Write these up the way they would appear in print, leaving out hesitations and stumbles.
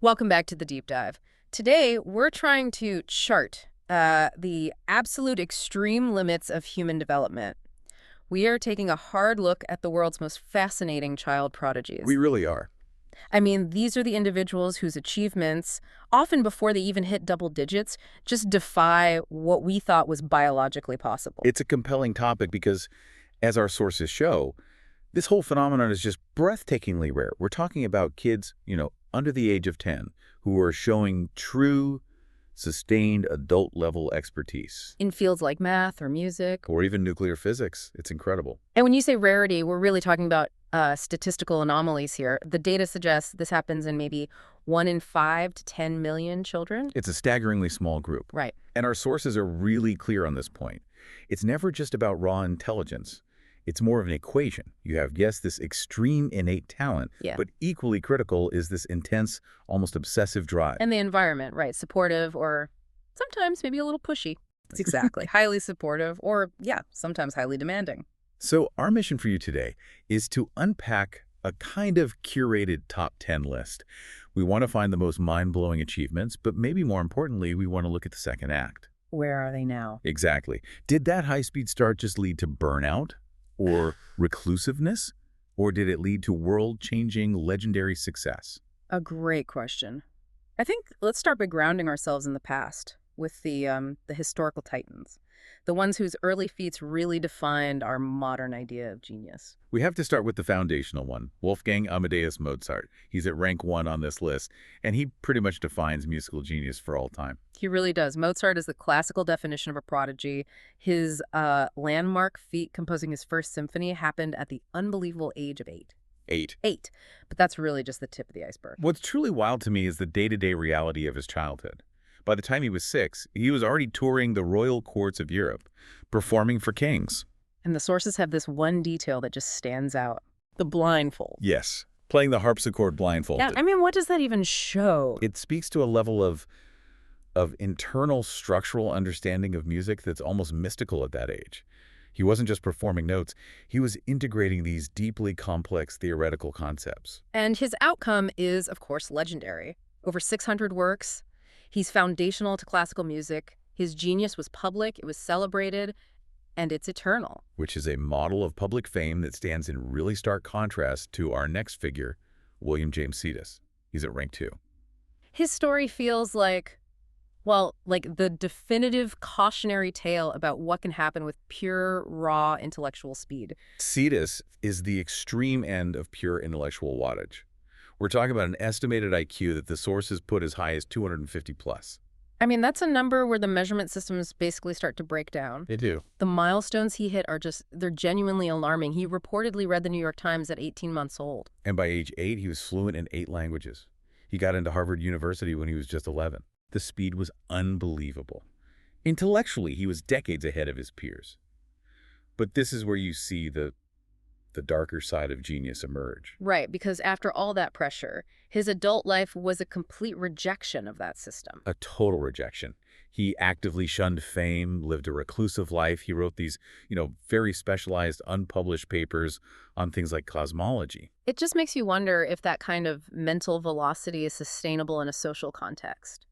Welcome back to the deep dive. Today, we're trying to chart the absolute extreme limits of human development. We are taking a hard look at the world's most fascinating child We prodigies. really are. I mean, these are the individuals whose achievements, often before they even hit double digits, just defy what we thought was biologically possible. It's a compelling topic because, as our sources show, this whole phenomenon is just breathtakingly rare. We're talking about kids, under the age of 10, who are showing true, sustained adult-level expertise, In fields like math or music. or even nuclear physics. It's incredible. And when you say rarity, we're really talking about statistical anomalies here. The data suggests this happens in maybe 1 in 5 to 10 million children. It's a staggeringly small group. Right. And our sources are really clear on this point. It's never just about raw intelligence. It's more of an equation. You have, yes, this extreme innate talent, Yeah. but equally critical is this intense, almost obsessive drive. And the environment, right? Supportive or sometimes maybe a little pushy. It's exactly. Highly supportive or, yeah, sometimes highly demanding. So our mission for you today is to unpack a kind of curated top 10 list. We want to find the most mind-blowing achievements, but maybe more importantly, we want to look at the second act. Where are they now? Exactly. Did that high-speed start just lead to burnout or reclusiveness? Or did it lead to world-changing legendary success? A great question. I think let's start by grounding ourselves in the past with the historical titans, the ones whose early feats really defined our modern idea of genius. We have to start with the foundational one, Wolfgang Amadeus Mozart. He's at rank 1 on this list, and he pretty much defines musical genius for all time. He really does. Mozart is the classical definition of a prodigy. His landmark feat composing his first symphony happened at the unbelievable age of 8. 8. 8. But that's really just the tip of the iceberg. What's truly wild to me is the day-to-day reality of his childhood. By the time he was 6, he was already touring the royal courts of Europe, performing for kings. And the sources have this one detail that just stands out. The blindfold. Yes, playing the harpsichord blindfolded. Yeah, I mean, what does that even show? It speaks to a level of internal structural understanding of music that's almost mystical at that age. He wasn't just performing notes, he was integrating these deeply complex theoretical concepts. And his outcome is, of course, legendary. Over 600 works. He's foundational to classical music. His genius was public, it was celebrated, and it's eternal. Which is a model of public fame that stands in really stark contrast to our next figure, William James Cetus. He's at rank 2. His story feels like, well, like the definitive cautionary tale about what can happen with pure, raw intellectual speed. Cetus is the extreme end of pure intellectual wattage. We're talking about an estimated IQ that the sources put as high as 250 plus. I mean, that's a number where the measurement systems basically start to break down. They do. The milestones he hit are they're genuinely alarming. He reportedly read the New York Times at 18 months old. And by age 8, he was fluent in 8 languages. He got into Harvard University when he was just 11. The speed was unbelievable. Intellectually, he was decades ahead of his peers. But this is where you see the darker side of genius emerge. Right, because after all that pressure, his adult life was a complete rejection of that system. A total rejection. He actively shunned fame, lived a reclusive life. He wrote these, very specialized, unpublished papers on things like cosmology. It just makes you wonder if that kind of mental velocity is sustainable in a social context.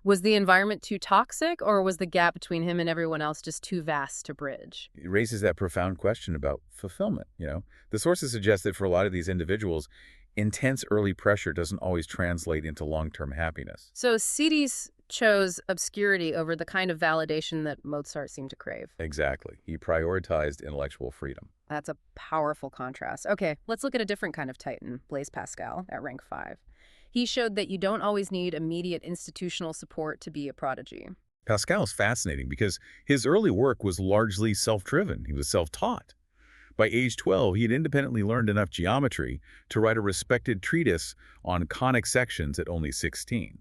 Was the environment too toxic, or was the gap between him and everyone else just too vast to bridge? It raises that profound question about fulfillment, The sources suggest that for a lot of these individuals, intense early pressure doesn't always translate into long-term happiness. So Cetes chose obscurity over the kind of validation that Mozart seemed to crave. Exactly. He prioritized intellectual freedom. That's a powerful contrast. Okay, let's look at a different kind of titan, Blaise Pascal, at rank 5. He showed that you don't always need immediate institutional support to be a prodigy. Pascal is fascinating because his early work was largely self-driven. He was self-taught. By age 12, he had independently learned enough geometry to write a respected treatise on conic sections at only 16.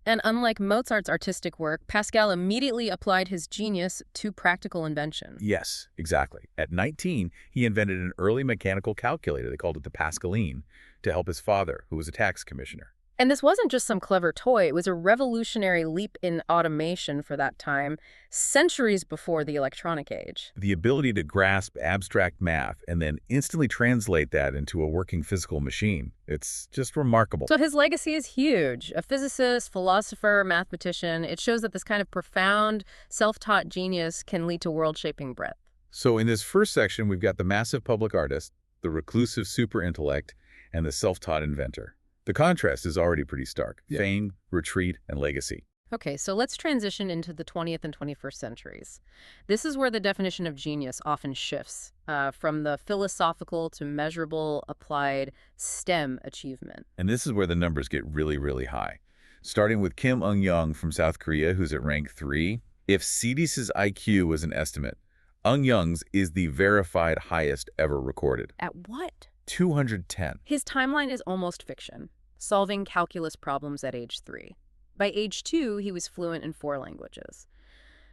And unlike Mozart's artistic work, Pascal immediately applied his genius to practical invention. Yes, exactly. At 19, he invented an early mechanical calculator, they called it the Pascaline, to help his father, who was a tax commissioner. And this wasn't just some clever toy, it was a revolutionary leap in automation for that time, centuries before the electronic age. The ability to grasp abstract math and then instantly translate that into a working physical machine, it's just remarkable. So his legacy is huge. A physicist, philosopher, mathematician. It shows that this kind of profound, self-taught genius can lead to world-shaping breadth. So in this first section, we've got the massive public artist, the reclusive super-intellect, and the self-taught inventor. The contrast is already pretty stark. Yeah. Fame, retreat, and legacy. Okay, so let's transition into the 20th and 21st centuries. This is where the definition of genius often shifts, from the philosophical to measurable, applied STEM achievement. And this is where the numbers get really, really high. Starting with Kim Eung-young from South Korea, who's at rank 3. If CDC's IQ was an estimate, Eung-young's is the verified highest ever recorded. At what? 210. His timeline is almost fiction, solving calculus problems at age 3. By age 2, he was fluent in 4 languages.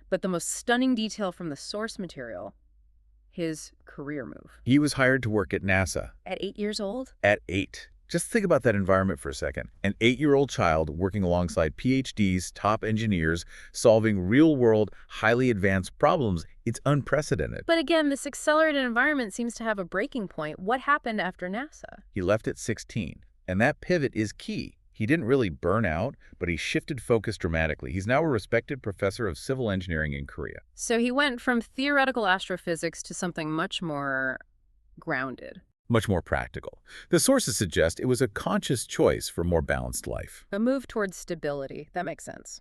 But the most stunning detail from the source material, his career move. He was hired to work at NASA. At 8 years old? At 8. Just think about that environment for a second. An 8-year-old child working alongside PhDs, top engineers, solving real-world, highly advanced problems. It's unprecedented. But again, this accelerated environment seems to have a breaking point. What happened after NASA? He left at 16, and that pivot is key. He didn't really burn out, but he shifted focus dramatically. He's now a respected professor of civil engineering in Korea. So he went from theoretical astrophysics to something much more grounded. Much more practical. The sources suggest it was a conscious choice for more balanced life. A move towards stability. That makes sense.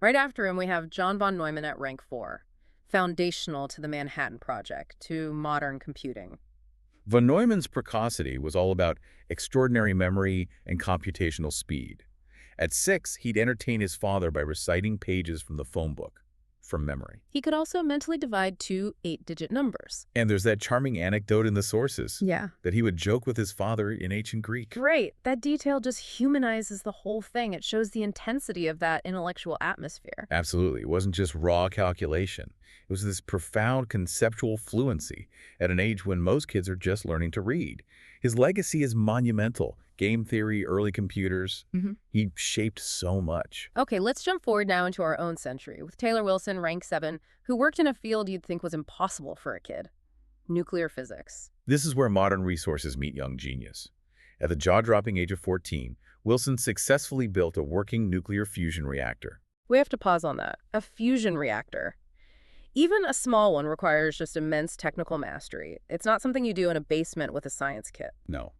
Right after him, we have John von Neumann at rank 4, foundational to the Manhattan Project, to modern computing. Von Neumann's precocity was all about extraordinary memory and computational speed. At 6, he'd entertain his father by reciting pages from the phone book, from memory. He could also mentally divide 2 8-digit numbers. And there's that charming anecdote in the sources. Yeah. That he would joke with his father in ancient Greek. Great. That detail just humanizes the whole thing. It shows the intensity of that intellectual atmosphere. Absolutely. It wasn't just raw calculation. It was this profound conceptual fluency at an age when most kids are just learning to read. His legacy is monumental. Game theory, early computers. He shaped so much. Okay, let's jump forward now into our own century with Taylor Wilson, rank 7, who worked in a field you'd think was impossible for a kid: nuclear physics. This is where modern resources meet young genius. At the jaw-dropping age of 14, Wilson successfully built a working nuclear fusion reactor. We have to pause on that. A fusion reactor. Even a small one requires just immense technical mastery. It's not something you do in a basement with a science kit. No.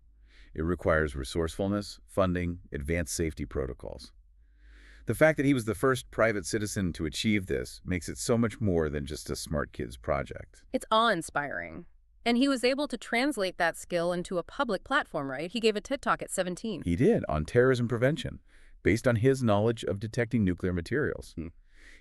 It requires resourcefulness, funding, advanced safety protocols. The fact that he was the first private citizen to achieve this makes it so much more than just a smart kid's project. It's awe-inspiring. And he was able to translate that skill into a public platform, right? He gave a TED Talk at 17. He did, on terrorism prevention, based on his knowledge of detecting nuclear materials.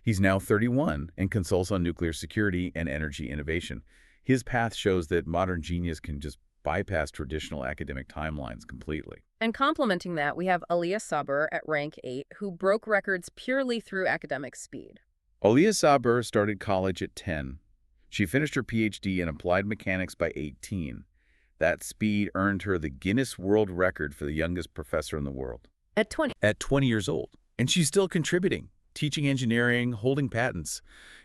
He's now 31 and consults on nuclear security and energy innovation. His path shows that modern genius can just bypass traditional academic timelines completely. And complementing that, we have Aliyah Sabur at rank 8, who broke records purely through academic speed. Aliyah Sabur started college at 10. She finished her PhD in applied mechanics by 18. That speed earned her the Guinness World Record for the youngest professor in the world. At 20. At 20 years old. And she's still contributing, teaching engineering, holding patents.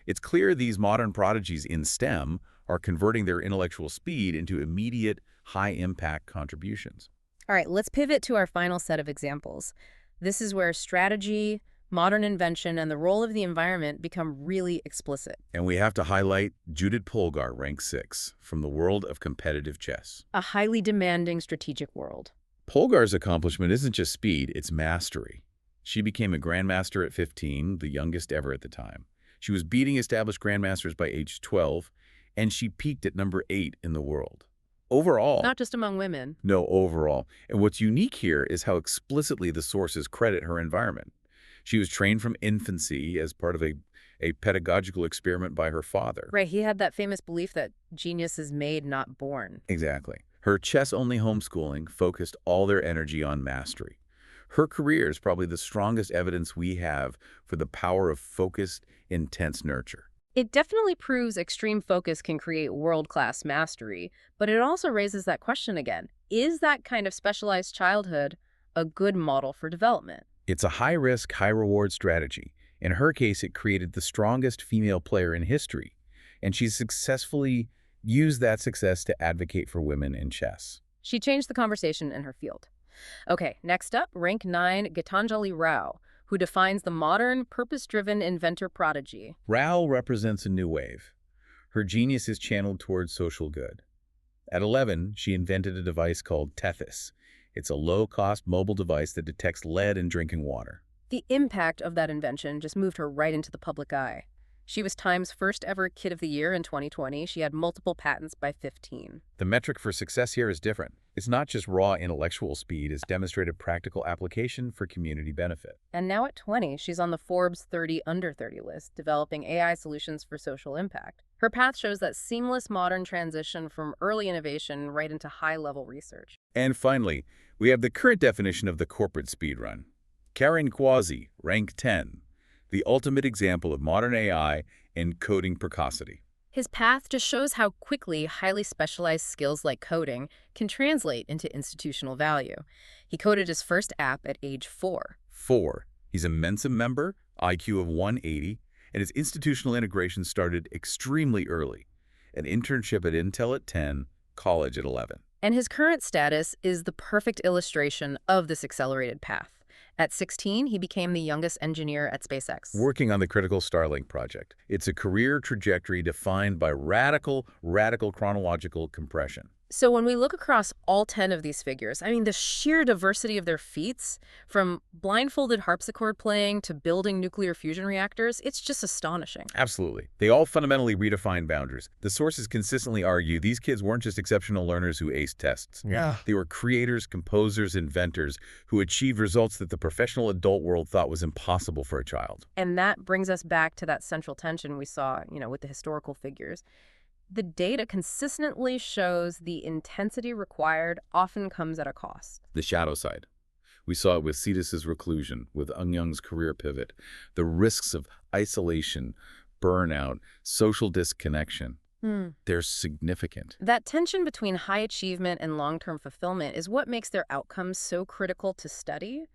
It's clear these modern prodigies in STEM are converting their intellectual speed into immediate, high-impact contributions. All right, let's pivot to our final set of examples. This is where strategy, modern invention, and the role of the environment become really explicit. And we have to highlight Judith Polgar, rank 6, from the world of competitive chess. A highly demanding strategic world. Polgar's accomplishment isn't just speed, it's mastery. She became a grandmaster at 15, the youngest ever at the time. She was beating established grandmasters by age 12, and she peaked at number 8 in the world. Overall. Not just among women. No, overall. And what's unique here is how explicitly the sources credit her environment. She was trained from infancy as part of a pedagogical experiment by her father. Right, he had that famous belief that genius is made, not born. Exactly. Her chess-only homeschooling focused all their energy on mastery. Her career is probably the strongest evidence we have for the power of focused, intense nurture. It definitely proves extreme focus can create world-class mastery, but it also raises that question again. Is that kind of specialized childhood a good model for development. It's a high-risk, high-reward strategy. In her case, it created the strongest female player in history, and she successfully used that success to advocate for women in chess. She changed the conversation in her field. Okay, next up, rank 9, Gitanjali Rao, who defines the modern, purpose-driven inventor prodigy. Rao represents a new wave. Her genius is channeled towards social good. At 11, she invented a device called Tethys. It's a low-cost mobile device that detects lead in drinking water. The impact of that invention just moved her right into the public eye. She was Time's first ever Kid of the Year in 2020. She had multiple patents by 15. The metric for success here is different. It's not just raw intellectual speed, it's demonstrated practical application for community benefit. And now at 20, she's on the Forbes 30 Under 30 list, developing AI solutions for social impact. Her path shows that seamless modern transition from early innovation right into high-level research. And finally, we have the current definition of the corporate speedrun. Karen Kwasi, rank 10, the ultimate example of modern AI and coding precocity. His path just shows how quickly highly specialized skills like coding can translate into institutional value. He coded his first app at age 4. 4. He's a Mensa member, IQ of 180, and his institutional integration started extremely early. An internship at Intel at 10, college at 11. And his current status is the perfect illustration of this accelerated path. At 16, he became the youngest engineer at SpaceX. Working on the critical Starlink project. It's a career trajectory defined by radical chronological compression. So when we look across all 10 of these figures, I mean, the sheer diversity of their feats, from blindfolded harpsichord playing to building nuclear fusion reactors, it's just astonishing. Absolutely. They all fundamentally redefine boundaries. The sources consistently argue these kids weren't just exceptional learners who aced tests. Yeah. They were creators, composers, inventors who achieved results that the professional adult world thought was impossible for a child. And that brings us back to that central tension we saw, with the historical figures. The data consistently shows the intensity required often comes at a cost. The shadow side. We saw it with Cetus's reclusion, with Eunyoung's career pivot, the risks of isolation, burnout, social disconnection. They're significant. That tension between high achievement and long-term fulfillment is what makes their outcomes so critical to study.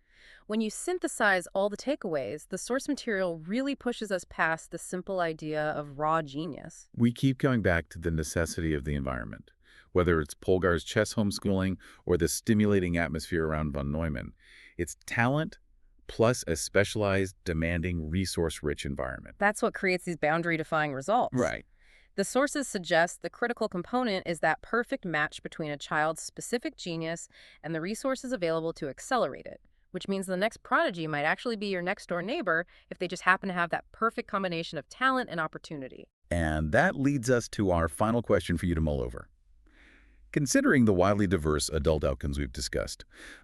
When you synthesize all the takeaways, the source material really pushes us past the simple idea of raw genius. We keep coming back to the necessity of the environment. Whether it's Polgar's chess homeschooling or the stimulating atmosphere around von Neumann, it's talent plus a specialized, demanding, resource-rich environment. That's what creates these boundary-defying results. Right. The sources suggest the critical component is that perfect match between a child's specific genius and the resources available to accelerate it, which means the next prodigy might actually be your next-door neighbor if they just happen to have that perfect combination of talent and opportunity. And that leads us to our final question for you to mull over. Considering the wildly diverse adult outcomes we've discussed,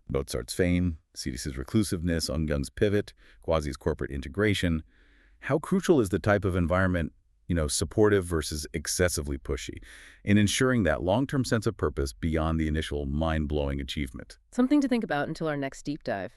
Mozart's fame, Cetus's reclusiveness, Eunyoung's pivot, Kwasi's corporate integration, how crucial is the type of environment, supportive versus excessively pushy, in ensuring that long-term sense of purpose beyond the initial mind-blowing achievement? Something to think about until our next deep dive.